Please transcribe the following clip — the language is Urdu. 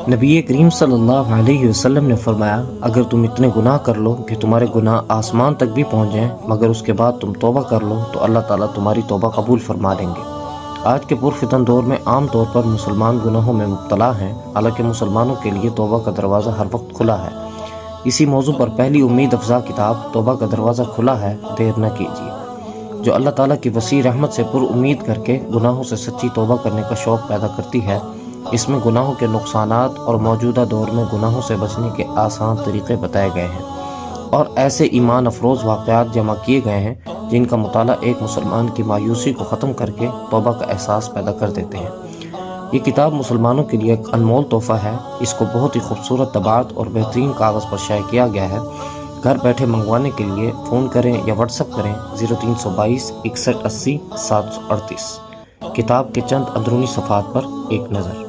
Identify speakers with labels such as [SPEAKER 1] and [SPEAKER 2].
[SPEAKER 1] نبی کریم صلی اللہ علیہ وسلم نے فرمایا، اگر تم اتنے گناہ کر لو کہ تمہارے گناہ آسمان تک بھی پہنچ جائیں مگر اس کے بعد تم توبہ کر لو تو اللہ تعالیٰ تمہاری توبہ قبول فرما لیں گے۔ آج کے پرفتن دور میں عام طور پر مسلمان گناہوں میں مبتلا ہیں، حالانکہ مسلمانوں کے لیے توبہ کا دروازہ ہر وقت کھلا ہے۔ اسی موضوع پر پہلی امید افزا کتاب توبہ کا دروازہ کھلا ہے، دیر نہ کیجیے، جو اللہ تعالیٰ کی وسیع رحمت سے پر امید کر کے گناہوں سے سچی توبہ کرنے کا شوق پیدا کرتی ہے۔ اس میں گناہوں کے نقصانات اور موجودہ دور میں گناہوں سے بچنے کے آسان طریقے بتائے گئے ہیں، اور ایسے ایمان افروز واقعات جمع کیے گئے ہیں جن کا مطالعہ ایک مسلمان کی مایوسی کو ختم کر کے توبہ کا احساس پیدا کر دیتے ہیں۔ یہ کتاب مسلمانوں کے لیے ایک انمول تحفہ ہے۔ اس کو بہت ہی خوبصورت طباعت اور بہترین کاغذ پر شائع کیا گیا ہے۔ گھر بیٹھے منگوانے کے لیے فون کریں یا واٹس ایپ کریں 0322 61 80 738۔ کتاب کے چند اندرونی صفحات پر ایک نظر۔